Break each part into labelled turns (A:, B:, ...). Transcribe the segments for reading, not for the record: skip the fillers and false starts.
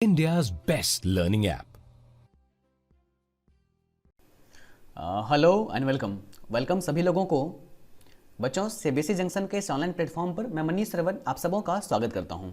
A: India's best learning app.
B: Hello and welcome सभी लोगों को। बच्चों, सीबीएसई जंक्शन के इस ऑनलाइन प्लेटफॉर्म पर मैं मनीष श्रवण आप सबों का स्वागत करता हूं।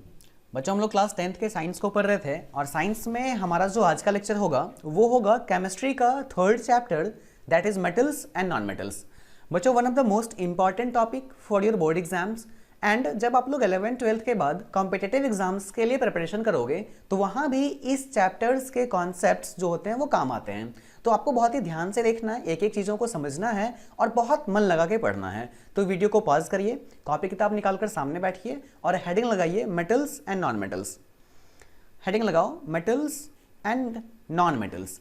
B: बच्चों, हम लोग क्लास 10th के साइंस को पढ़ रहे थे और साइंस में हमारा जो आज का लेक्चर होगा वो होगा केमिस्ट्री का third chapter, that is metals and non metals. बच्चों, one of the most important topic for your board exams. And जब आप लोग 11th-12th के बाद कॉम्पिटिटिव एग्जाम्स के लिए प्रिपरेशन करोगे तो वहाँ भी इस चैप्टर्स के कॉन्सेप्ट्स जो होते हैं वो काम आते हैं। तो आपको बहुत ही ध्यान से देखना है, एक एक चीज़ों को समझना है और बहुत मन लगा के पढ़ना है। तो वीडियो को पॉज करिए, कॉपी किताब निकालकर सामने बैठिए और हेडिंग लगाइए metals and non metals. Heading लगाओ मेटल्स एंड नॉन मेटल्स।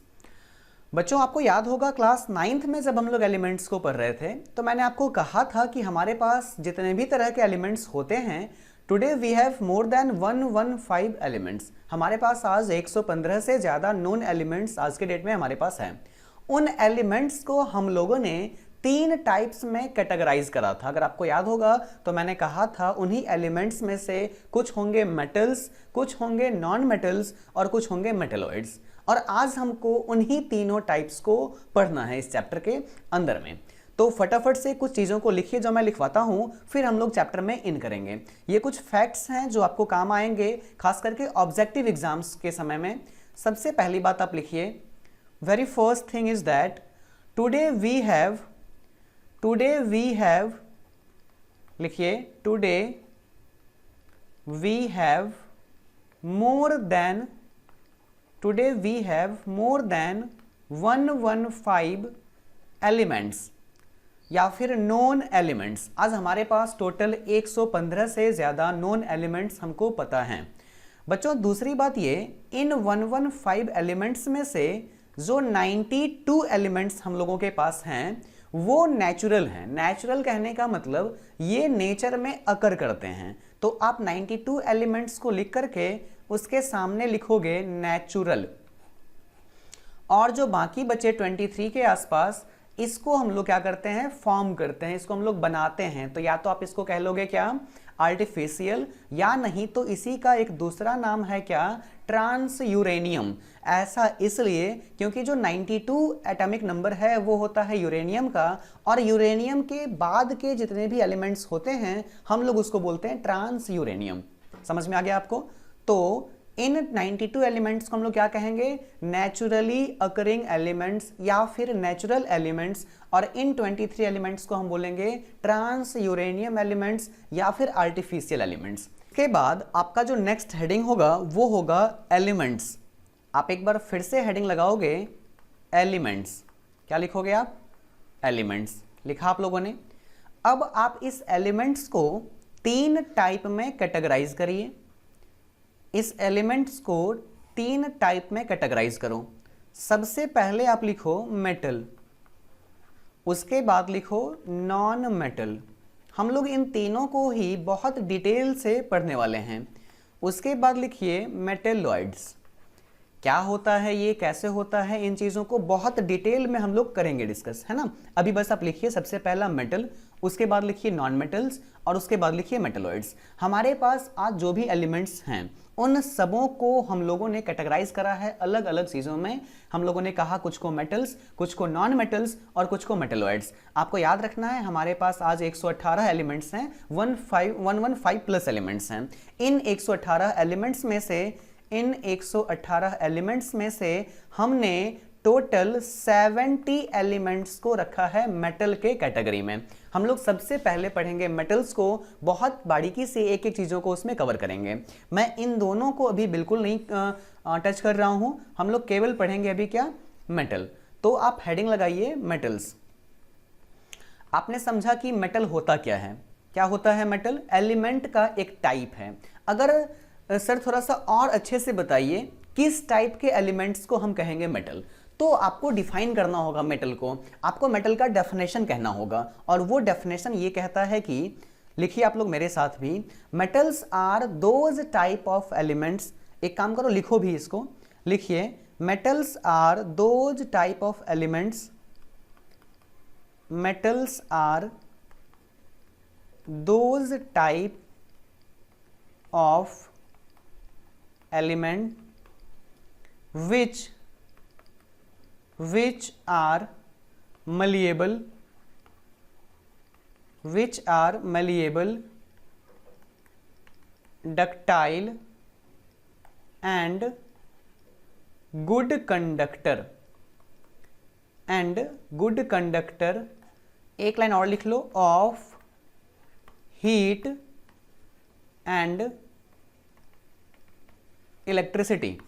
B: बच्चों, आपको याद होगा क्लास 9th में जब हम लोग एलिमेंट्स को पढ़ रहे थे तो मैंने आपको कहा था कि हमारे पास जितने भी तरह के एलिमेंट्स होते हैं, today we have more than 115 elements. हमारे पास आज 115 से ज़्यादा नोन एलिमेंट्स आज के डेट में हमारे पास हैं। उन एलिमेंट्स को हम लोगों ने 3 टाइप्स में कैटेगराइज करा था। अगर आपको याद होगा तो मैंने कहा था उन्हीं एलिमेंट्स में से कुछ होंगे मेटल्स, कुछ होंगे नॉन मेटल्स और कुछ होंगे मेटलॉइड्स। और आज हमको उन्हीं तीनों टाइप्स को पढ़ना है इस चैप्टर के अंदर में। तो फटाफट से कुछ चीज़ों को लिखिए जो मैं लिखवाता हूँ, फिर हम लोग चैप्टर में इन करेंगे। ये कुछ फैक्ट्स हैं जो आपको काम आएंगे खास करके ऑब्जेक्टिव एग्जाम्स के समय में। सबसे पहली बात आप लिखिए, very first thing is that today we have लिखिए, today we have more than Today we have more than 115 elements या फिर नॉन एलिमेंट्स। आज हमारे पास टोटल 115 से ज़्यादा नॉन एलिमेंट्स हमको पता हैं। बच्चों, दूसरी बात ये, इन 115 एलिमेंट्स में से जो 92 एलिमेंट्स हम लोगों के पास हैं वो नेचुरल हैं। नेचुरल कहने का मतलब ये नेचर में अकर करते हैं। तो आप 92 एलिमेंट्स को लिख करके उसके सामने लिखोगे नेचुरल, और जो बाकी बचे 23 के आसपास, इसको हम लोग क्या करते हैं, फॉर्म करते हैं, इसको हम लोग बनाते हैं। तो या तो आप इसको कह लोगे क्या, आर्टिफिशियल, या नहीं तो इसी का एक दूसरा नाम है क्या, ट्रांस यूरेनियम। ऐसा इसलिए क्योंकि जो 92 एटॉमिक नंबर है वो होता है यूरेनियम का, और यूरेनियम के बाद के जितने भी एलिमेंट्स होते हैं हम लोग उसको बोलते हैं ट्रांस यूरेनियम। समझ में आ गया आपको? तो इन 92 एलिमेंट्स को हम लोग क्या कहेंगे, नेचुरली अकरिंग एलिमेंट्स या फिर नेचुरल एलिमेंट्स, और इन 23 एलिमेंट्स को हम बोलेंगे ट्रांस यूरेनियम एलिमेंट्स या फिर आर्टिफिशियल एलिमेंट्स। के बाद आपका जो नेक्स्ट हेडिंग होगा वो होगा एलिमेंट्स। आप एक बार फिर से हेडिंग लगाओगे एलिमेंट्स। क्या लिखोगे आप, एलिमेंट्स लिखा आप लोगों ने। अब आप इस एलिमेंट्स को 3 टाइप में कैटेगराइज करिए। इस एलिमेंट्स को 3 टाइप में कैटेगराइज करो। सबसे पहले आप लिखो मेटल, उसके बाद लिखो नॉन मेटल। हम लोग इन तीनों को ही बहुत डिटेल से पढ़ने वाले हैं। उसके बाद लिखिए मेटेलॉइड्स। क्या होता है ये, कैसे होता है, इन चीज़ों को बहुत डिटेल में हम लोग करेंगे डिस्कस, है ना। अभी बस आप लिखिए सबसे पहला मेटल, उसके बाद लिखिए नॉन मेटल्स और उसके बाद लिखिए मेटेलॉइड्स। हमारे पास आज जो भी एलिमेंट्स हैं उन सबों को हम लोगों ने कैटेगराइज करा है अलग अलग चीज़ों में। हम लोगों ने कहा कुछ को मेटल्स, कुछ को नॉन मेटल्स और कुछ को मेटेलॉइड्स। आपको याद रखना है हमारे पास आज 118 एलिमेंट्स हैं, 115 प्लस एलिमेंट्स हैं। इन 118 एलिमेंट्स में से हमने टोटल 70 एलिमेंट्स को रखा है मेटल के कैटेगरी में। हम लोग सबसे पहले पढ़ेंगे मेटल्स को, बहुत बारीकी से एक एक चीज़ों को उसमें कवर करेंगे। मैं इन दोनों को अभी बिल्कुल नहीं टच कर रहा हूं, हम लोग केवल पढ़ेंगे अभी क्या, मेटल। तो आप हेडिंग लगाइए मेटल्स। आपने समझा कि मेटल होता क्या है। क्या होता है मेटल, एलिमेंट का एक टाइप है। अगर सर थोड़ा सा और अच्छे से बताइए किस टाइप के एलिमेंट्स को हम कहेंगे मेटल, तो आपको डिफाइन करना होगा मेटल को। आपको मेटल का डेफिनेशन कहना होगा, और वो डेफिनेशन ये कहता है कि, लिखिए आप लोग मेरे साथ भी, metals are those type of elements. एक काम करो, लिखो भी इसको, लिखिए metals are those type of elements, metals are those type of element which are malleable, ductile and good conductor, एक लाइन और लिख लो, ऑफ हीट एंड इलेक्ट्रिसिटी।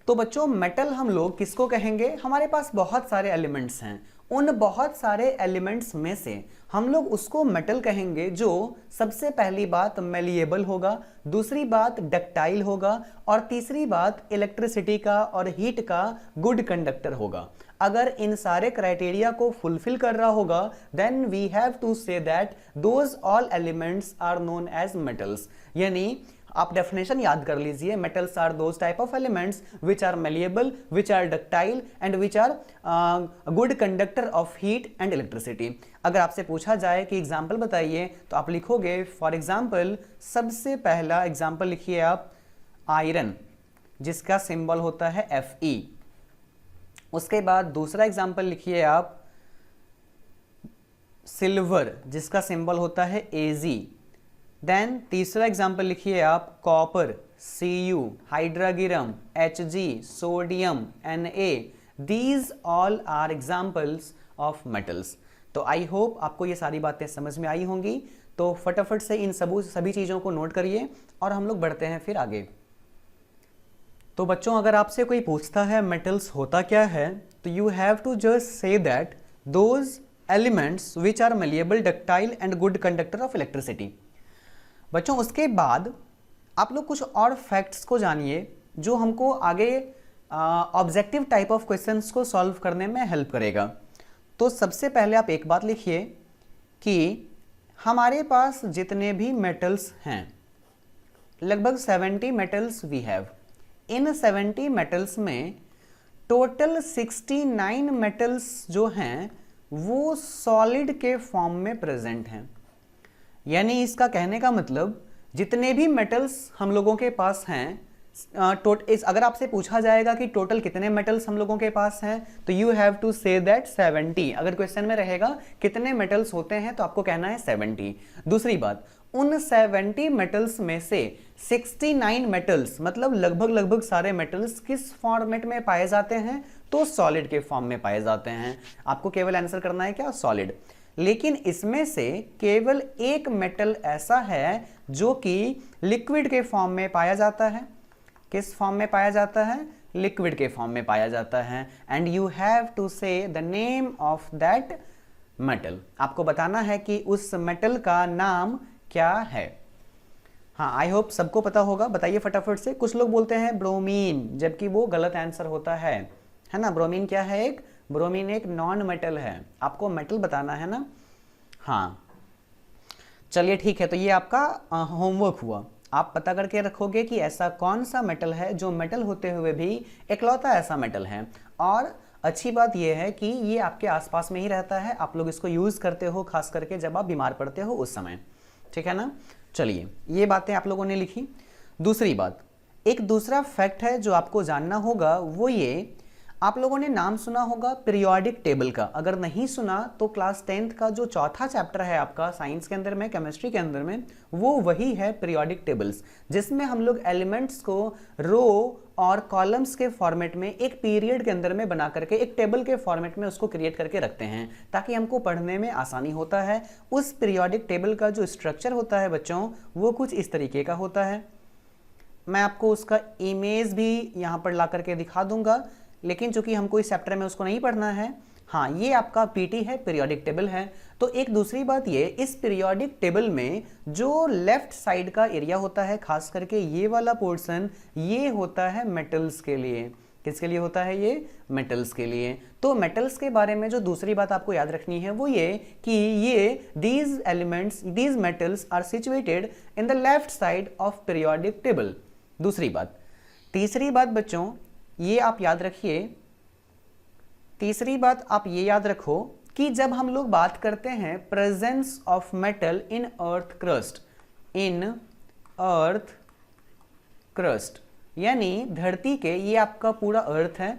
B: तो बच्चों मेटल हम लोग किसको कहेंगे? हमारे पास बहुत सारे एलिमेंट्स हैं, उन बहुत सारे एलिमेंट्स में से हम लोग उसको मेटल कहेंगे जो सबसे पहली बात मेलिएबल होगा, दूसरी बात डक्टाइल होगा और तीसरी बात इलेक्ट्रिसिटी का और हीट का गुड कंडक्टर होगा। अगर इन सारे क्राइटेरिया को फुलफिल कर रहा होगा then we have to say that those all elements are known as metals. यानी आप डेफिनेशन याद कर लीजिए, metals are those type of elements which are malleable, which are ductile and which are good conductor of heat and electricity. अगर आपसे पूछा जाए कि एग्जाम्पल बताइए तो आप लिखोगे फॉर एग्जाम्पल, सबसे पहला एग्जाम्पल लिखिए आप आयरन जिसका सिंबल होता है Fe। उसके बाद दूसरा एग्जाम्पल लिखिए आप सिल्वर जिसका सिंबल होता है Ag। देन तीसरा एग्जाम्पल लिखिए आप copper Cu, hydrargyrum Hg, sodium Na। These all are examples of metals. तो आई होप आपको ये सारी बातें समझ में आई होंगी। तो फटाफट से इन सभी चीज़ों को नोट करिए और हम लोग बढ़ते हैं फिर आगे। तो बच्चों अगर आपसे कोई पूछता है मेटल्स होता क्या है, तो you have to just say that those elements which are malleable, ductile and good conductor of electricity. बच्चों उसके बाद आप लोग कुछ और फैक्ट्स को जानिए जो हमको आगे ऑब्जेक्टिव टाइप ऑफ क्वेश्चंस को सॉल्व करने में हेल्प करेगा। तो सबसे पहले आप एक बात लिखिए कि हमारे पास जितने भी मेटल्स हैं, लगभग 70 मेटल्स वी हैव। इन 70 मेटल्स में टोटल 69 मेटल्स जो हैं वो सॉलिड के फॉर्म में प्रेजेंट हैं। यानी इसका कहने का मतलब जितने भी मेटल्स हम लोगों के पास हैं, अगर आपसे पूछा जाएगा कि टोटल कितने मेटल्स हम लोगों के पास हैं, तो you have to say that 70। अगर क्वेश्चन में रहेगा कितने मेटल्स होते हैं तो आपको कहना है 70। दूसरी बात, उन 70 मेटल्स में से 69 मेटल्स मतलब लगभग सारे मेटल्स किस फॉर्मेट में पाए जाते हैं? तो सॉलिड के फॉर्म में पाए जाते हैं। आपको केवल आंसर करना है क्या? सॉलिड। लेकिन इसमें से केवल एक मेटल ऐसा है जो कि लिक्विड के फॉर्म में पाया जाता है। किस फॉर्म में पाया जाता है? लिक्विड के फॉर्म में पाया जाता है। एंड यू हैव टू से the name of that metal. आपको बताना है कि उस मेटल का नाम क्या है। हाँ, आई होप सबको पता होगा। बताइए फटाफट से। कुछ लोग बोलते हैं ब्रोमीन, जबकि वो गलत आंसर होता है ना। ब्रोमीन क्या है? ब्रोमीन एक नॉन मेटल है। आपको मेटल बताना है ना। हाँ चलिए ठीक है, तो ये आपका होमवर्क हुआ। आप पता करके रखोगे कि ऐसा कौन सा मेटल है जो मेटल होते हुए भी इकलौता ऐसा मेटल है। और अच्छी बात यह है कि ये आपके आसपास में ही रहता है, आप लोग इसको यूज़ करते हो, खास करके जब आप बीमार पड़ते हो उस समय। ठीक है ना। चलिए, ये बातें आप लोगों ने लिखी। दूसरी बात, एक दूसरा फैक्ट है जो आपको जानना होगा, वो ये आप लोगों ने नाम सुना होगा पीरियोडिक टेबल का। अगर नहीं सुना तो क्लास 10th का जो चौथा चैप्टर है आपका साइंस के अंदर में, केमिस्ट्री के अंदर में, वो वही है पीरियोडिक टेबल्स, जिसमें हम लोग एलिमेंट्स को रो और कॉलम्स के फॉर्मेट में एक पीरियड के अंदर में बना करके एक टेबल के फॉर्मेट में उसको क्रिएट करके रखते हैं ताकि हमको पढ़ने में आसानी होता है। उस पीरियोडिक टेबल का जो स्ट्रक्चर होता है बच्चों, वो कुछ इस तरीके का होता है। मैं आपको उसका इमेज भी यहाँ पर ला करके दिखा दूंगा, लेकिन चूंकि हमको इस चैप्टर में उसको नहीं पढ़ना है। हाँ, ये आपका पीटी है, पीरियोडिक टेबल है। तो एक दूसरी बात ये, इस पीरियोडिक टेबल में जो लेफ्ट साइड का एरिया होता है, खास करके ये वाला पोर्शन, ये होता है मेटल्स के लिए। किसके लिए होता है ये? मेटल्स के लिए। तो मेटल्स के बारे में जो दूसरी बात आपको याद रखनी है वो ये कि ये these elements, these metals are situated in the left side of periodic table. दूसरी बात। तीसरी बात बच्चों, ये आप याद रखिए, तीसरी बात आप ये याद रखो कि जब हम लोग बात करते हैं presence of metal in earth crust, in earth crust, यानी धरती के, ये आपका पूरा अर्थ है,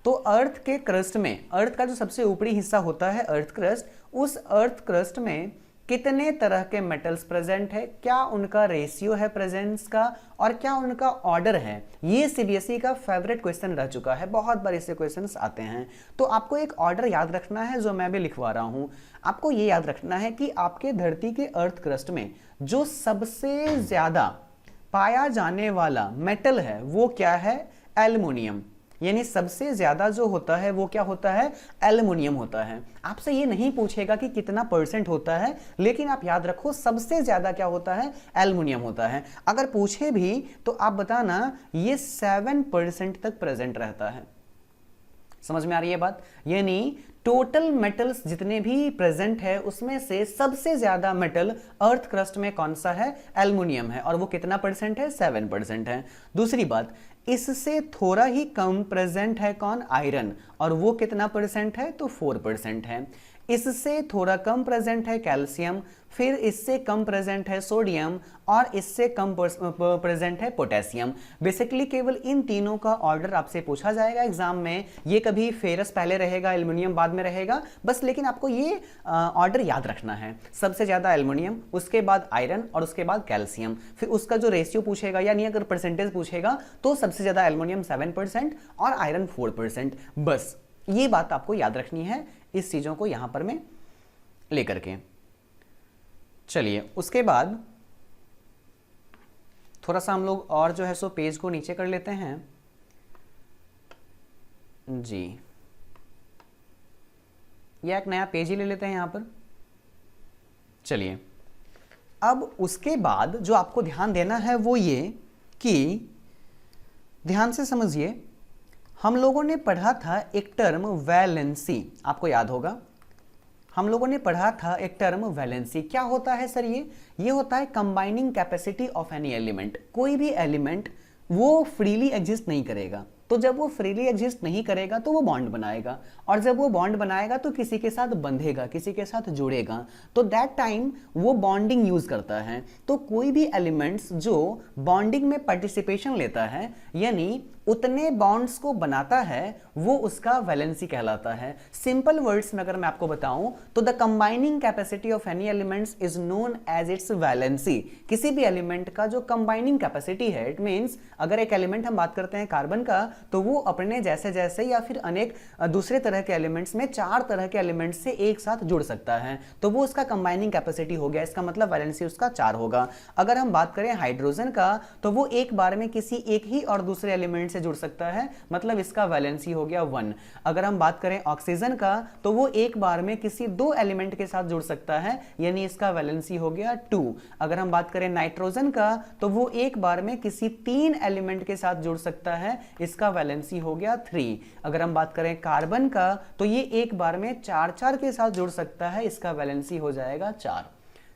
B: तो अर्थ के क्रस्ट में, अर्थ का जो सबसे ऊपरी हिस्सा होता है अर्थ क्रस्ट, उस अर्थ क्रस्ट में कितने तरह के मेटल्स प्रेजेंट है, क्या उनका रेशियो है प्रेजेंस का, और क्या उनका ऑर्डर है। ये सीबीएसई का फेवरेट क्वेश्चन रह चुका है, बहुत बार इससे क्वेश्चंस आते हैं। तो आपको एक ऑर्डर याद रखना है जो मैं भी लिखवा रहा हूं। आपको ये याद रखना है कि आपके धरती के अर्थ क्रस्ट में जो सबसे ज्यादा पाया जाने वाला मेटल है वो क्या है, एल्युमिनियम। यानी सबसे ज्यादा जो होता है वो क्या होता है, एल्युमिनियम होता है। आपसे ये नहीं पूछेगा कि कितना परसेंट होता है, लेकिन आप याद रखो सबसे ज्यादा क्या होता है, एल्युमिनियम होता है। अगर पूछे भी तो आप बताना ये 7% तक प्रेजेंट रहता है। समझ में आ रही है बात। यानी टोटल मेटल्स जितने भी प्रेजेंट है उसमें से सबसे ज्यादा मेटल अर्थ क्रस्ट में कौन सा है, एल्युमिनियम है, और वो कितना परसेंट है, 7% है। दूसरी बात, इससे थोड़ा ही कम प्रेजेंट है कौन, आयरन, और वो कितना परसेंट है, तो 4% है। इससे थोड़ा कम प्रेजेंट है कैल्शियम, फिर इससे कम प्रेजेंट है सोडियम, और इससे कम प्रेजेंट है पोटेशियम। बेसिकली केवल इन तीनों का ऑर्डर आपसे पूछा जाएगा एग्जाम में। ये कभी फेरस पहले रहेगा, एल्युमिनियम बाद में रहेगा, बस। लेकिन आपको ये ऑर्डर याद रखना है, सबसे ज्यादा एल्युमिनियम, उसके बाद आयरन, और उसके बाद कैल्शियम। फिर उसका जो रेशियो पूछेगा, यानी अगर परसेंटेज पूछेगा तो सबसे ज्यादा एल्युमिनियम 7% और आयरन 4%। बस ये बात आपको याद रखनी है, इस चीजों को यहां पर मैं लेकर के। चलिए उसके बाद थोड़ा सा हम लोग और जो है सो पेज को नीचे कर लेते हैं जी। या एक नया पेज ही ले लेते हैं यहां पर। चलिए अब उसके बाद जो आपको ध्यान देना है वो ये कि ध्यान से समझिए, हम लोगों ने पढ़ा था एक टर्म वैलेंसी, आपको याद होगा हम लोगों ने पढ़ा था एक टर्म वैलेंसी। क्या होता है सर ये होता है combining capacity of any element. कोई भी एलिमेंट वो फ्रीली एग्जिस्ट नहीं करेगा, तो जब वो फ्रीली एग्जिस्ट नहीं करेगा तो वो बॉन्ड बनाएगा, और जब वो बॉन्ड बनाएगा तो किसी के साथ बंधेगा, किसी के साथ जुड़ेगा, तो दैट टाइम वो बॉन्डिंग यूज करता है। तो कोई भी एलिमेंट्स जो बॉन्डिंग में पार्टिसिपेशन लेता है, यानी उतने बॉन्ड्स को बनाता है, वो उसका वैलेंसी कहलाता है। सिंपल वर्ड्स में अगर मैं आपको बताऊं तो the combining capacity of any elements is known as its valency. किसी भी एलिमेंट का जो कंबाइनिंग कैपेसिटी है, इट मींस अगर एक एलिमेंट हम बात करते हैं कार्बन का, तो वो अपने जैसे जैसे या फिर अनेक दूसरे तरह के एलिमेंट्स में 4 तरह के एलिमेंट्स से एक साथ जुड़ सकता है, तो वो उसका कंबाइनिंग कैपेसिटी हो गया। इसका मतलब वैलेंसी उसका 4 होगा। अगर हम बात करें हाइड्रोजन का, तो वो एक बार में किसी एक ही और दूसरे एलिमेंट जुड़ सकता है, मतलब इसका वैलेंसी हो गया 1। अगर हम बात करें ऑक्सीजन का, तो वो एक बार में किसी 2 एलिमेंट के साथ जुड़ सकता है, यानी इसका वैलेंसी हो गया 2। अगर हम बात करें नाइट्रोजन का, तो वो एक बार में किसी 3 एलिमेंट के साथ जुड़ सकता है, इसका वैलेंसी हो गया 3। अगर हम बात करें कार्बन का, तो ये एक बार में 4 के साथ जुड़ सकता है, इसका वैलेंसी हो जाएगा 4।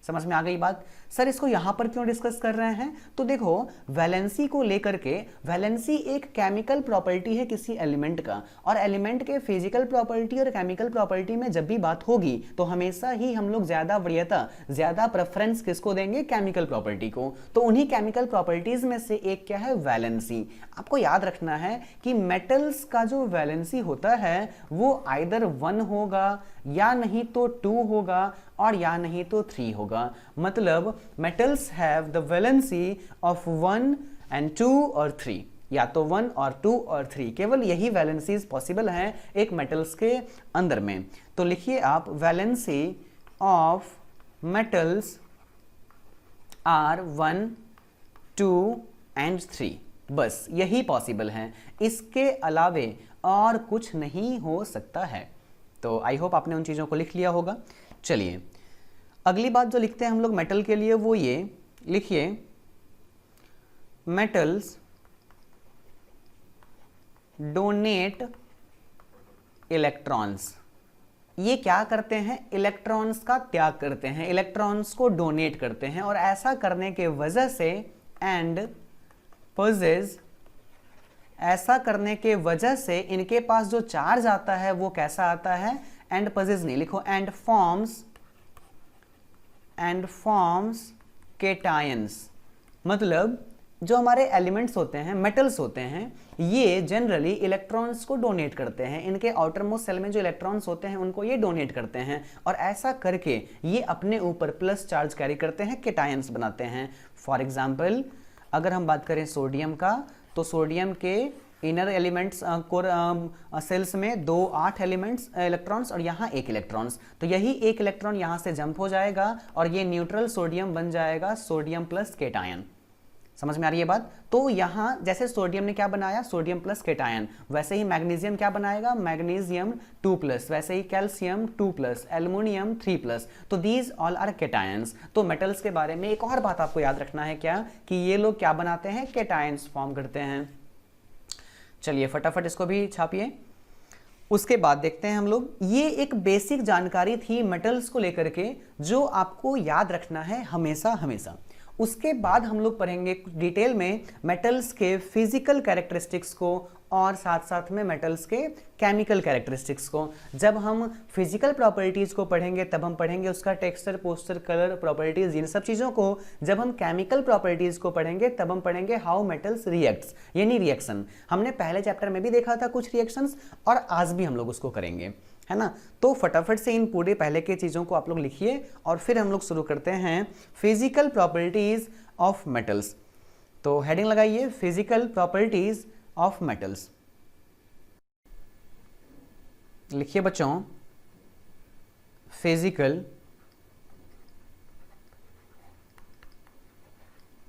B: समझ में आ गई बात। सर इसको यहां पर क्यों डिस्कस कर रहे हैं, तो देखो वैलेंसी को लेकर के, वैलेंसी एक केमिकल प्रॉपर्टी है किसी एलिमेंट का, और एलिमेंट के फिजिकल प्रॉपर्टी और केमिकल प्रॉपर्टी में जब भी बात होगी तो हमेशा ही हम लोग ज्यादा वरीयता, ज्यादा प्रेफरेंस किसको देंगे, केमिकल प्रॉपर्टी को। तो उन्हीं केमिकल प्रॉपर्टीज में से एक क्या है, वैलेंसी। आपको याद रखना है कि मेटल्स का जो वैलेंसी होता है वो आइदर 1 होगा, या नहीं तो 2 होगा, और या नहीं तो 3 होगा। मतलब metals have the valency of 1 and 2 और 3, या तो 1 और 2 और 3, केवल यही वैलेंसीज पॉसिबल हैं एक मेटल्स के अंदर में। तो लिखिए आप, valency of metals are 1, 2 and 3, बस यही पॉसिबल हैं, इसके अलावे और कुछ नहीं हो सकता है। तो आई होप आपने उन चीजों को लिख लिया होगा। चलिए अगली बात जो लिखते हैं हम लोग मेटल के लिए वो ये लिखिए, मेटल्स डोनेट इलेक्ट्रॉन्स। ये क्या करते हैं, इलेक्ट्रॉन्स का त्याग करते हैं, इलेक्ट्रॉन्स को डोनेट करते हैं, और ऐसा करने के वजह से एंड पोजेस, ऐसा करने के वजह से इनके पास जो चार्ज आता है वो कैसा आता है, एंड पोजेस नहीं लिखो, एंड फॉर्म्स केटायंस। मतलब जो हमारे एलिमेंट्स होते हैं, मेटल्स होते हैं, ये जनरली इलेक्ट्रॉन्स को डोनेट करते हैं। इनके आउटर मोस्ट सेल में जो इलेक्ट्रॉन्स होते हैं उनको ये डोनेट करते हैं, और ऐसा करके ये अपने ऊपर प्लस चार्ज कैरी करते हैं, केटायंस बनाते हैं। फॉर एग्जाम्पल अगर हम बात करें सोडियम का, तो सोडियम के इनर एलिमेंट्स कोर सेल्स में 2 8 एलिमेंट्स इलेक्ट्रॉन्स और यहाँ 1 इलेक्ट्रॉन्स, तो यही 1 इलेक्ट्रॉन यहाँ से जंप हो जाएगा और ये न्यूट्रल सोडियम बन जाएगा सोडियम प्लस केटायन। समझ में आ रही है बात? तो यहाँ जैसे सोडियम ने क्या बनाया, सोडियम प्लस केटायन, वैसे ही मैग्नीशियम क्या बनाएगा, मैग्नीशियम 2+, वैसे ही कैल्शियम 2+, एल्युमिनियम 3+, तो दीज ऑल आर केटायंस। तो मेटल्स के बारे में एक और बात आपको याद रखना है क्या, कि ये लोग क्या बनाते हैं, केटायंस फॉर्म करते हैं। चलिए फटाफट इसको भी छापिए। उसके बाद देखते हैं हम लोग, ये एक बेसिक जानकारी थी मेटल्स को लेकर के जो आपको याद रखना है हमेशा हमेशा। उसके बाद हम लोग पढ़ेंगे डिटेल में मेटल्स के फिजिकल कैरेक्टरिस्टिक्स को और साथ साथ में मेटल्स के केमिकल कैरेक्टरिस्टिक्स को। जब हम फिजिकल प्रॉपर्टीज को पढ़ेंगे तब हम पढ़ेंगे उसका टेक्सचर, पोस्चर, कलर, प्रॉपर्टीज, इन सब चीज़ों को। जब हम केमिकल प्रॉपर्टीज को पढ़ेंगे तब हम पढ़ेंगे हाउ मेटल्स रिएक्ट्स, यानी रिएक्शन। हमने पहले चैप्टर में भी देखा था कुछ रिएक्शंस, और आज भी हम लोग उसको करेंगे, है ना। तो फटाफट से इन पूरे पहले के चीज़ों को आप लोग लिखिए और फिर हम लोग शुरू करते हैं फिजिकल प्रॉपर्टीज ऑफ मेटल्स। तो हेडिंग लगाइए, फिजिकल प्रॉपर्टीज ऑफ मेटल्स। लिखिए बच्चों, physical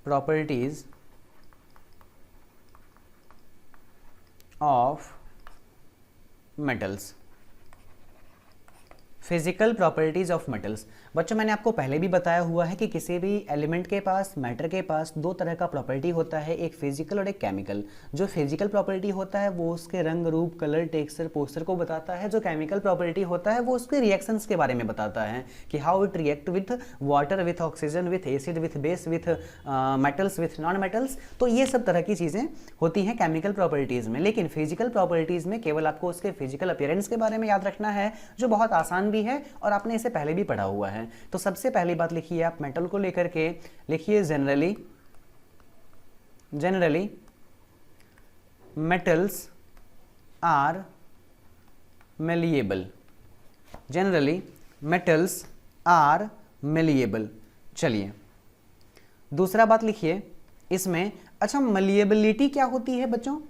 B: properties of metals. Physical properties of metals. बच्चों मैंने आपको पहले भी बताया हुआ है कि किसी भी एलिमेंट के पास, मैटर के पास 2 तरह का प्रॉपर्टी होता है, एक फिजिकल और एक केमिकल। जो फिजिकल प्रॉपर्टी होता है वो उसके रंग, रूप, कलर, टेक्सचर, पोस्चर को बताता है। जो केमिकल प्रॉपर्टी होता है वो उसके रिएक्शंस के बारे में बताता है कि how it react with water, with oxygen, with acid, with base, with metals, with non metals. तो ये सब तरह की चीज़ें होती हैं केमिकल प्रॉपर्टीज़ में। लेकिन फिजिकल प्रॉपर्टीज़ में केवल आपको उसके फिजिकल अपीयरेंस के बारे में याद रखना है, जो बहुत आसान भी है और आपने इसे पहले भी पढ़ा हुआ है। तो सबसे पहली बात लिखिए आप मेटल को लेकर के, लिखिए generally metals are malleable. Generally metals are malleable. चलिए दूसरा बात लिखिए इसमें। अच्छा, मलिएबिलिटी क्या होती है बच्चों?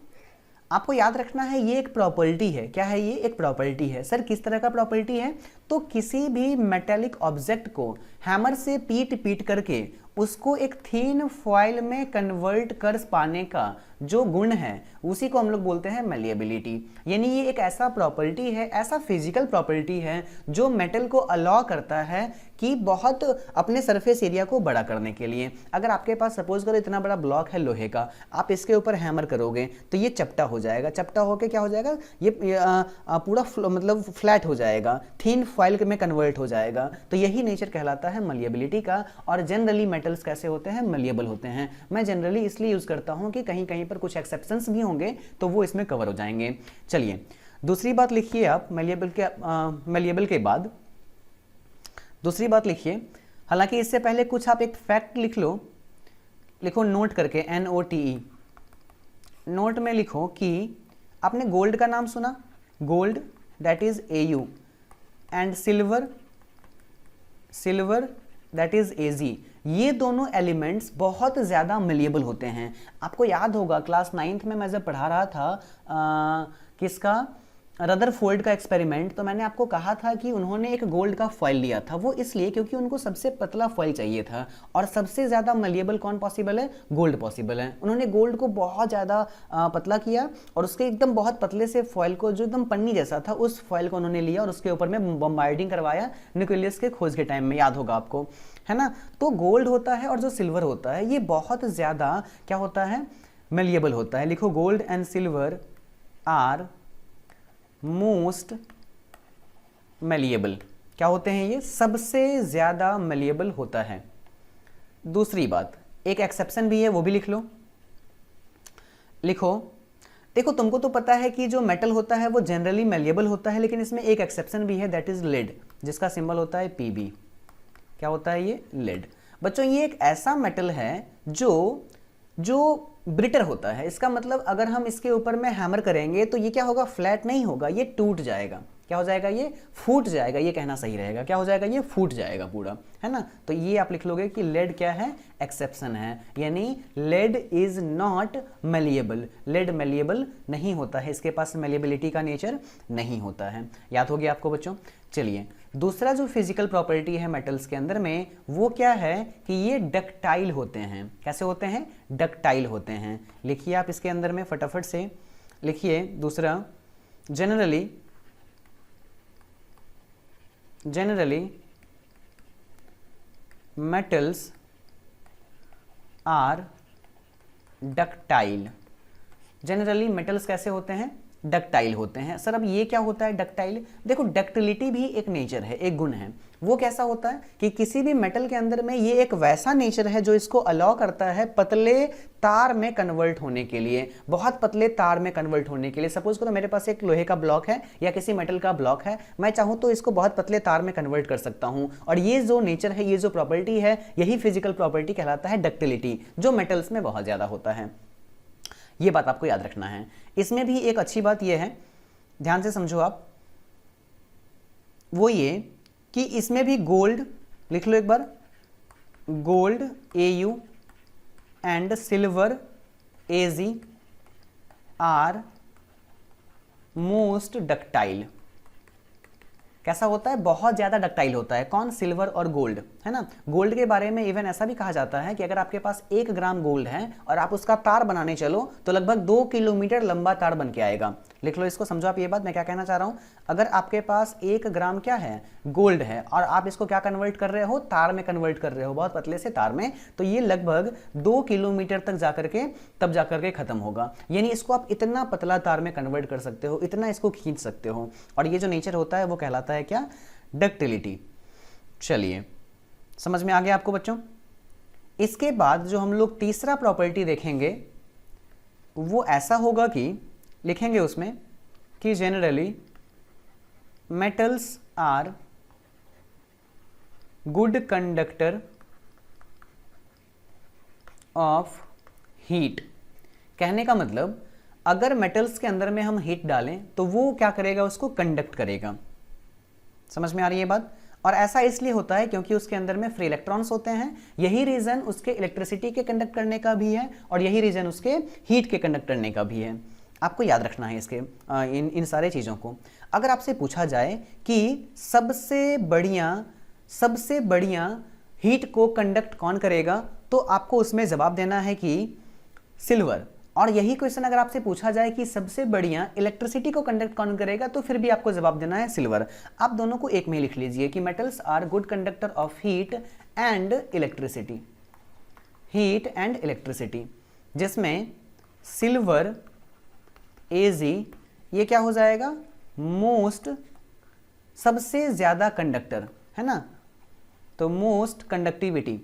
B: आपको याद रखना है ये एक प्रॉपर्टी है। क्या है ये? एक प्रॉपर्टी है। सर किस तरह का प्रॉपर्टी है? तो किसी भी मेटेलिक ऑब्जेक्ट को हैमर से पीट करके उसको एक थीन फॉइल में कन्वर्ट कर पाने का जो गुण है उसी को हम लोग बोलते हैं मैलिएबिलिटी। यानी ये एक ऐसा प्रॉपर्टी है, ऐसा फिजिकल प्रॉपर्टी है जो मेटल को अलाउ करता है कि बहुत अपने सरफेस एरिया को बड़ा करने के लिए। अगर आपके पास सपोज करो इतना बड़ा ब्लॉक है लोहे का, आप इसके ऊपर हैमर करोगे तो ये चपटा हो जाएगा। चपटा होके क्या हो जाएगा? ये पूरा मतलब फ्लैट हो जाएगा, थीन फॉइल में कन्वर्ट हो जाएगा। तो यही नेचर कहलाता है मलिएबिलिटी का। और जनरली मेटल्स कैसे होते हैं? मलिएबल होते हैं। मैं जनरली इसलिए यूज करता हूं कि कहीं कहीं पर कुछ एक्सेप्शंस भी होंगे तो वो इसमें कवर हो जाएंगे। चलिए दूसरी बात लिखिए आप मलिएबल के बाद दूसरी बात लिखिए। हालांकि इससे पहले कुछ आप एक फैक्ट लिख लो, लिखो नोट करके, NOTE। नोट में लिखो कि आपने गोल्ड का नाम सुना, gold that is AU, and silver that is AG। ये दोनों एलिमेंट्स बहुत ज़्यादा मलिएबल होते हैं। आपको याद होगा क्लास 9th में मैं जब पढ़ा रहा था किसका, रदरफोर्ड का एक्सपेरिमेंट, तो मैंने आपको कहा था कि उन्होंने एक गोल्ड का फॉइल लिया था। वो इसलिए क्योंकि उनको सबसे पतला फॉइल चाहिए था, और सबसे ज़्यादा मलिएबल कौन पॉसिबल है? गोल्ड पॉसिबल है। उन्होंने गोल्ड को बहुत ज़्यादा पतला किया और उसके एकदम बहुत पतले से फॉइल को, जो एकदम पन्नी जैसा था, उस फॉइल को उन्होंने लिया और उसके ऊपर में बम्बार्डिंग करवाया न्यूक्लियस के खोज के टाइम में, याद होगा आपको, है ना। तो गोल्ड होता है और जो सिल्वर होता है ये बहुत ज़्यादा क्या होता है? मलिएबल होता है। लिखो gold and silver are most malleable. क्या होते हैं ये? सबसे ज़्यादा मलिएबल होता है। दूसरी बात, एक एक्सेप्शन भी है, वो भी लिख लो। लिखो, देखो तुमको तो पता है कि जो मेटल होता है वो जनरली मलिएबल होता है, लेकिन इसमें एक एक्सेप्शन भी है, दैट इज लेड, जिसका सिंबल होता है PB। क्या होता है ये? लेड। बच्चों ये एक ऐसा मेटल है जो जो ब्रिटर होता है, इसका मतलब अगर हम इसके ऊपर में हैमर करेंगे तो ये क्या होगा, फ्लैट नहीं होगा, ये टूट जाएगा। क्या हो जाएगा, ये फूट जाएगा, ये कहना सही रहेगा। क्या हो जाएगा, ये फूट जाएगा पूरा, है ना। तो ये आप लिख लोगे कि लेड क्या है, एक्सेप्शन है, यानी lead is not malleable, lead malleable नहीं होता है, इसके पास मेलिएबिलिटी का नेचर नहीं होता है। याद हो गया आपको बच्चों। चलिए दूसरा जो फिजिकल प्रॉपर्टी है मेटल्स के अंदर में, वो क्या है कि ये डक्टाइल होते हैं। कैसे होते हैं, डक्टाइल होते हैं। लिखिए आप इसके अंदर में फटाफट से लिखिए। दूसरा, generally metals are ductile। Generally metals कैसे होते हैं, डक्टाइल होते हैं। सर अब ये क्या होता है डक्टाइल, देखो डक्टिलिटी भी एक नेचर है, एक गुण है। वो कैसा होता है कि किसी भी मेटल के अंदर में ये एक वैसा नेचर है जो इसको अलाउ करता है पतले तार में कन्वर्ट होने के लिए, बहुत पतले तार में कन्वर्ट होने के लिए। सपोज करो मेरे पास एक लोहे का ब्लॉक है या किसी मेटल का ब्लॉक है, मैं चाहूं तो इसको बहुत पतले तार में कन्वर्ट कर सकता हूं। और ये जो नेचर है, ये जो प्रॉपर्टी है, यही फिजिकल प्रॉपर्टी कहलाता है डक्टिलिटी, जो मेटल्स में बहुत ज्यादा होता है। ये बात आपको याद रखना है। इसमें भी एक अच्छी बात यह है, ध्यान से समझो आप, वो ये कि इसमें भी गोल्ड, लिख लो एक बार, gold AU and silver AG are most ductile. कैसा होता है, बहुत ज्यादा डक्टाइल होता है। कौन, सिल्वर और गोल्ड, है ना। गोल्ड के बारे में इवन ऐसा भी कहा जाता है कि अगर आपके पास 1 ग्राम गोल्ड है और आप उसका तार बनाने चलो तो लगभग 2 किलोमीटर लंबा तार बन के आएगा। लिख लो इसको, समझो आप ये बात मैं क्या कहना चाह रहा हूं। अगर आपके पास 1 ग्राम क्या है, गोल्ड है, और आप इसको क्या कन्वर्ट कर रहे हो, तार में कन्वर्ट कर रहे हो, बहुत पतले से तार में, तो ये लगभग 2 किलोमीटर तक जाकर के तब जाकर के खत्म होगा। यानी इसको आप इतना पतला तार में कन्वर्ट कर सकते हो, इतना इसको खींच सकते हो। और ये जो नेचर होता है वो कहलाता है क्या, डक्टिलिटी। चलिए समझ में आ गया आपको बच्चों। इसके बाद जो हम लोग तीसरा प्रॉपर्टी देखेंगे वो ऐसा होगा कि लिखेंगे उसमें कि generally metals are good conductor of heat. कहने का मतलब अगर मेटल्स के अंदर में हम हीट डालें तो वो क्या करेगा, उसको कंडक्ट करेगा। समझ में आ रही है बात। और ऐसा इसलिए होता है क्योंकि उसके अंदर में फ्री इलेक्ट्रॉन्स होते हैं। यही रीजन उसके इलेक्ट्रिसिटी के कंडक्ट करने का भी है और यही रीजन उसके हीट के कंडक्ट करने का भी है। आपको याद रखना है इसके इन सारे चीज़ों को। अगर आपसे पूछा जाए कि सबसे बढ़िया हीट को कंडक्ट कौन करेगा, तो आपको उसमें जवाब देना है कि सिल्वर। और यही क्वेश्चन अगर आपसे पूछा जाए कि सबसे बढ़िया इलेक्ट्रिसिटी को कंडक्ट कौन करेगा, तो फिर भी आपको जवाब देना है सिल्वर। आप दोनों को एक में लिख लीजिए कि metals are good conductor of heat and electricity, heat and electricity, जिसमें सिल्वर AG ये क्या हो जाएगा, मोस्ट, सबसे ज्यादा कंडक्टर, है ना। तो मोस्ट कंडक्टिविटी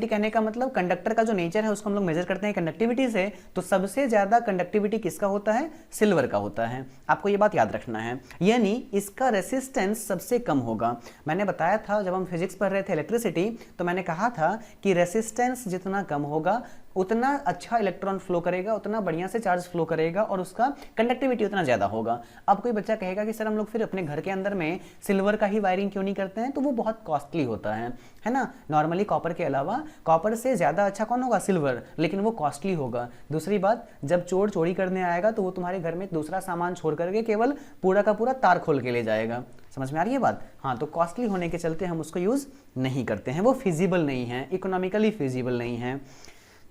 B: कहने का मतलब कंडक्टर का जो नेचर है उसको हम लोग मेजर करते हैं कंडक्टिविटी से, तो सबसे ज्यादा कंडक्टिविटी किसका होता है, सिल्वर का होता है। आपको ये बात याद रखना है, यानी इसका रेसिस्टेंस सबसे कम होगा। मैंने बताया था जब हम फिजिक्स पढ़ रहे थे इलेक्ट्रिसिटी, तो मैंने कहा था कि रेसिस्टेंस जितना कम होगा उतना अच्छा इलेक्ट्रॉन फ्लो करेगा, उतना बढ़िया से चार्ज फ्लो करेगा और उसका कंडक्टिविटी उतना ज्यादा होगा। अब कोई बच्चा कहेगा कि सर हम लोग फिर अपने घर के अंदर में सिल्वर का ही वायरिंग क्यों नहीं करते हैं, तो वो बहुत कॉस्टली होता है ना। नॉर्मली कॉपर के अलावा कॉपर से ज्यादा अच्छा कौन होगा, सिल्वर, लेकिन वो कॉस्टली होगा। दूसरी बात, जब चोर चोरी करने आएगा तो वो तुम्हारे घर में दूसरा सामान छोड़ करके केवल पूरा का पूरा तार खोल के ले जाएगा। समझ में आ रही है बात। हाँ, तो कॉस्टली होने के चलते हम उसको यूज नहीं करते हैं, वो फिजिबल नहीं है, इकोनॉमिकली फिजिबल नहीं है।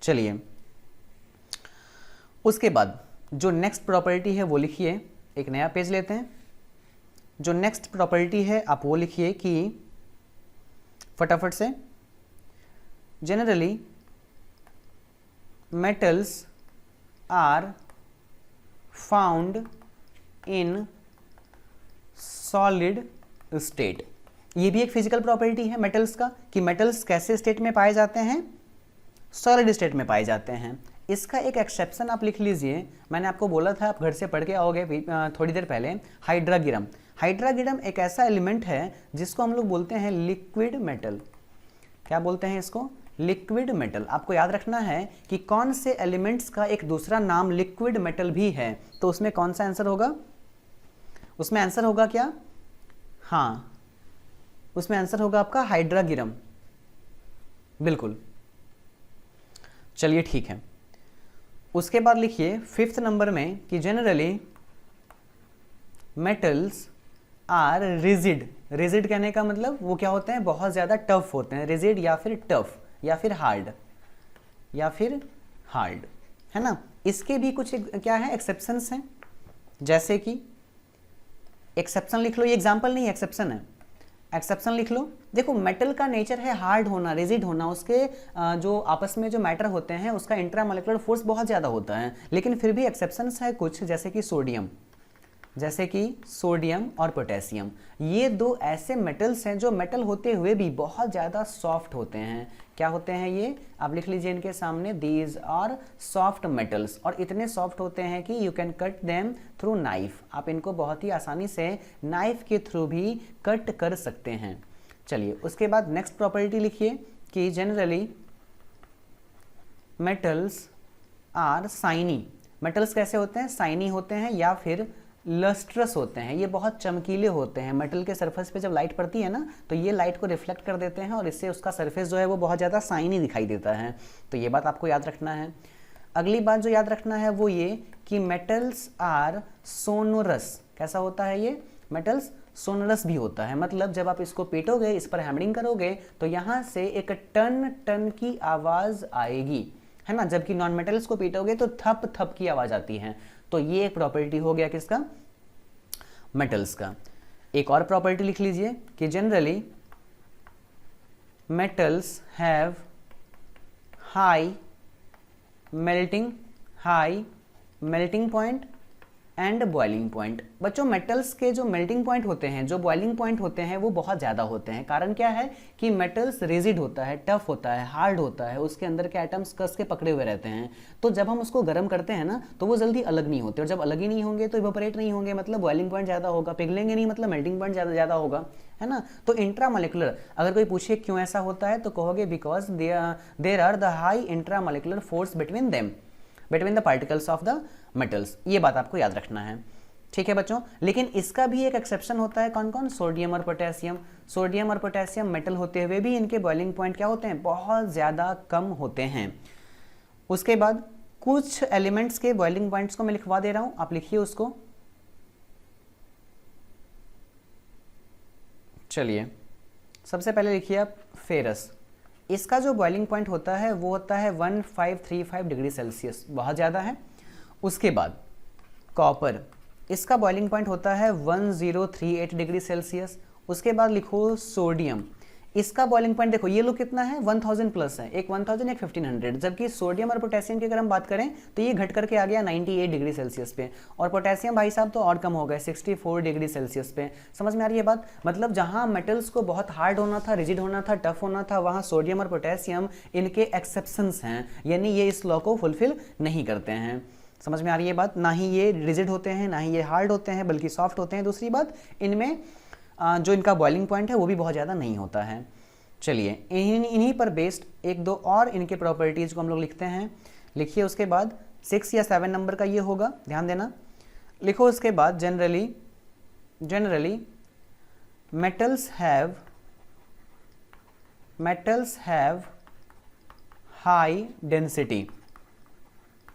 B: चलिए उसके बाद जो नेक्स्ट प्रॉपर्टी है वो लिखिए, एक नया पेज लेते हैं। जो नेक्स्ट प्रॉपर्टी है आप वो लिखिए कि फटाफट से, generally metals are found in solid state. ये भी एक फिजिकल प्रॉपर्टी है मेटल्स का कि मेटल्स कैसे स्टेट में पाए जाते हैं, सॉलिड स्टेट में पाए जाते हैं। इसका एक एक्सेप्शन आप लिख लीजिए, मैंने आपको बोला था आप घर से पढ़ के आओगे थोड़ी देर पहले, हाइड्रागिरम। हाइड्रागिरम एक ऐसा एलिमेंट है जिसको हम लोग बोलते हैं लिक्विड मेटल। क्या बोलते हैं इसको, लिक्विड मेटल। आपको याद रखना है कि कौन से एलिमेंट्स का एक दूसरा नाम लिक्विड मेटल भी है, तो उसमें कौन सा आंसर होगा? उसमें आंसर होगा क्या? हाँ, उसमें आंसर होगा आपका हाइड्रागिरम। बिल्कुल, चलिए ठीक है। उसके बाद लिखिए 5th नंबर में कि generally metals are rigid. Rigid कहने का मतलब वो क्या होते हैं? बहुत ज़्यादा टफ होते हैं। रिजिड या फिर टफ या फिर हार्ड है ना। इसके भी कुछ क्या है? एक्सेप्शंस हैं। जैसे कि एक्सेप्शन लिख लो, ये एग्जाम्पल नहीं, एक्सेप्शन है। एक्सेप्शन लिख लो। देखो, मेटल का नेचर है हार्ड होना, रिजिड होना। उसके जो आपस में जो मैटर होते हैं उसका इंट्रामोलिकुलर फोर्स बहुत ज़्यादा होता है, लेकिन फिर भी एक्सेप्शंस है कुछ, जैसे कि सोडियम और पोटेशियम। ये दो ऐसे मेटल्स हैं जो मेटल होते हुए भी बहुत ज़्यादा सॉफ्ट होते हैं। क्या होते हैं ये? आप लिख लीजिए इनके सामने, दीज आर सॉफ्ट मेटल्स। और इतने सॉफ्ट होते हैं कि you can cut them through knife. आप इनको बहुत ही आसानी से नाइफ के थ्रू भी कट कर सकते हैं। चलिए, उसके बाद नेक्स्ट प्रॉपर्टी लिखिए कि generally metals are shiny. Metals कैसे होते हैं? शाइनी होते हैं या फिर लस्ट्रस होते हैं। ये बहुत चमकीले होते हैं। मेटल के सरफेस पे जब लाइट पड़ती है ना, तो ये लाइट को रिफ्लेक्ट कर देते हैं और इससे उसका सरफेस जो है वो बहुत ज़्यादा शाइनी दिखाई देता है। तो ये बात आपको याद रखना है। अगली बात जो याद रखना है वो ये कि मेटल्स आर सोनोरस। कैसा होता है ये? मेटल्स सोनोरस भी होता है। मतलब जब आप इसको पीटोगे, इस पर हैमरिंग करोगे, तो यहाँ से एक टन टन की आवाज़ आएगी, है ना। जबकि नॉन मेटल्स को पीटोगे तो थप थप की आवाज़ आती है। तो ये एक प्रॉपर्टी हो गया किसका? मेटल्स का। एक और प्रॉपर्टी लिख लीजिए कि generally metals have high melting point and boiling point. बच्चों, मेटल्स के जो मेल्टिंग पॉइंट होते हैं, जो बॉइलिंग पॉइंट होते हैं, वो बहुत ज़्यादा होते हैं। कारण क्या है कि मेटल्स रिजिड होता है, टफ होता है, हार्ड होता है, उसके अंदर के एटम्स कस के पकड़े हुए रहते हैं। तो जब हम उसको गर्म करते हैं ना, तो वो जल्दी अलग नहीं होते, और जब अलग ही नहीं होंगे तो इवेपोरेट नहीं होंगे, मतलब बॉइलिंग पॉइंट ज़्यादा होगा। पिघलेंगे नहीं, मतलब मेल्टिंग पॉइंट ज़्यादा होगा, है ना। तो इंट्रामोलिकुलर, अगर कोई पूछे क्यों ऐसा होता है, तो कहोगे because there are the high intramolecular force between the particles of the metals. ये बात आपको याद रखना है, ठीक है बच्चों। लेकिन इसका भी एक एक्सेप्शन होता है। कौन कौन? सोडियम और पोटेशियम। सोडियम और पोटेशियम मेटल होते हुए भी इनके बॉइलिंग पॉइंट क्या होते हैं? बहुत ज़्यादा कम होते हैं। उसके बाद कुछ एलिमेंट्स के बॉइलिंग पॉइंट्स को मैं लिखवा दे रहा हूं, आप लिखिए उसको। चलिए, सबसे पहले लिखिए आप फेरस। इसका जो बॉइलिंग पॉइंट होता है वो होता है 1535 डिग्री सेल्सियस, बहुत ज़्यादा है। उसके बाद कॉपर, इसका बॉइलिंग पॉइंट होता है 1038 डिग्री सेल्सियस। उसके बाद लिखो सोडियम, इसका बॉइलिंग पॉइंट देखो, ये लोग कितना है? 1000 प्लस है, एक 1000 एक 1500। जबकि सोडियम और पोटेशियम की अगर हम बात करें तो ये घट करके आ गया 98 डिग्री सेल्सियस पे, और पोटेशियम भाई साहब तो और कम हो गए 64 डिग्री सेल्सियस पे। समझ में आ रही है बात? मतलब जहां मेटल्स को बहुत हार्ड होना था, रिजिड होना था, टफ होना था, वहां सोडियम और पोटेशियम इनके एक्सेप्शंस हैं, यानी ये इस लॉ को फुलफिल नहीं करते हैं। समझ में आ रही है बात? ना ही ये रिजिड होते हैं, ना ही ये हार्ड होते हैं, बल्कि सॉफ्ट होते हैं। दूसरी बात, इनमें जो इनका बॉइलिंग पॉइंट है वो भी बहुत ज़्यादा नहीं होता है। चलिए, इन्हीं पर बेस्ड एक दो और इनके प्रॉपर्टीज़ को हम लोग लिखते हैं। लिखिए उसके बाद 6 या 7 नंबर का ये होगा, ध्यान देना। लिखो उसके बाद generally metals have high density.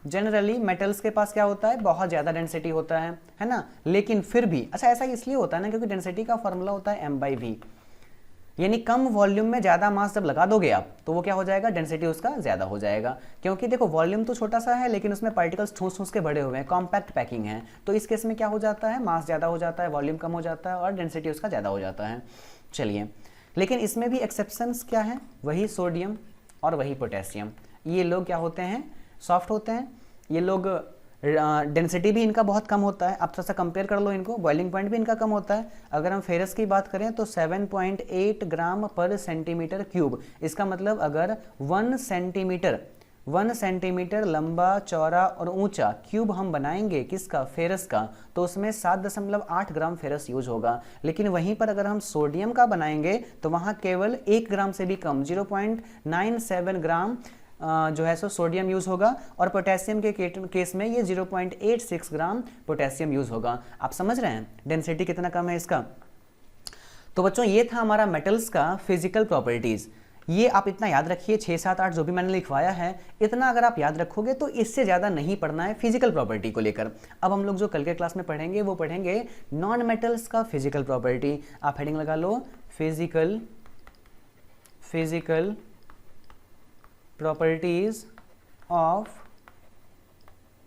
B: Generally metals के पास क्या होता है? बहुत ज़्यादा डेंसिटी होता है ना। लेकिन फिर भी अच्छा, ऐसा इसलिए होता है ना क्योंकि डेंसिटी का फॉर्मूला होता है m/v, यानी कम वॉल्यूम में ज़्यादा मास जब लगा दोगे आप, तो वो क्या हो जाएगा? डेंसिटी उसका ज़्यादा हो जाएगा। क्योंकि देखो, वॉल्यूम तो छोटा सा है, लेकिन उसमें पार्टिकल्स ठूस के बड़े हुए हैं, कॉम्पैक्ट पैकिंग है। तो इस केस में क्या हो जाता है? मास ज़्यादा हो जाता है, वॉल्यूम कम हो जाता है, और डेंसिटी उसका ज़्यादा हो जाता है। चलिए, लेकिन इसमें भी एक्सेप्शंस क्या है? वही सोडियम और वही पोटेशियम। ये लोग क्या होते हैं? सॉफ्ट होते हैं। ये लोग डेंसिटी भी इनका बहुत कम होता है। आप थोड़ा सा कंपेयर कर लो इनको, बॉइलिंग पॉइंट भी इनका कम होता है। अगर हम फेरस की बात करें तो 7.8 ग्राम पर सेंटीमीटर क्यूब। इसका मतलब अगर 1 1 सेंटीमीटर लंबा, चौड़ा और ऊंचा क्यूब हम बनाएंगे किसका, फेरस का, तो उसमें 7.8 ग्राम फेरस यूज होगा। लेकिन वहीं पर अगर हम सोडियम का बनाएंगे तो वहां केवल 1 ग्राम से भी कम 0.97 ग्राम जो है सो सोडियम यूज होगा, और पोटेशियम के केस में ये 0.86 ग्राम पोटेशियम यूज होगा। आप समझ रहे हैं डेंसिटी कितना कम है इसका। तो बच्चों ये था हमारा मेटल्स का फिजिकल प्रॉपर्टीज। ये आप इतना याद रखिए, 6, 7, 8 जो भी मैंने लिखवाया है इतना अगर आप याद रखोगे तो इससे ज़्यादा नहीं पढ़ना है फिजिकल प्रॉपर्टी को लेकर। अब हम लोग जो कल के क्लास में पढ़ेंगे वो पढ़ेंगे नॉन मेटल्स का फिजिकल प्रॉपर्टी। आप हेडिंग लगा लो physical properties of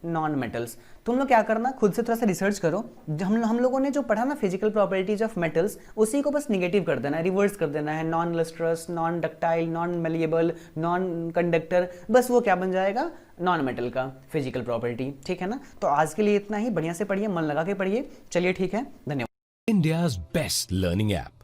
B: non metals. तुम लोग क्या करना, खुद से थोड़ा सा रिसर्च करो। हम लोगों ने जो पढ़ा ना फिजिकल प्रॉपर्टीज ऑफ मेटल्स, उसी को बस निगेटिव कर देना है, रिवर्स कर देना है। Non lustrous, non ductile, non malleable, non conductor, बस वो क्या बन जाएगा, नॉन मेटल का फिजिकल प्रॉपर्टी। ठीक है ना। तो आज के लिए इतना ही, बढ़िया से पढ़िए, मन लगा के पढ़िए। चलिए ठीक है, धन्यवाद।
A: India's best learning app.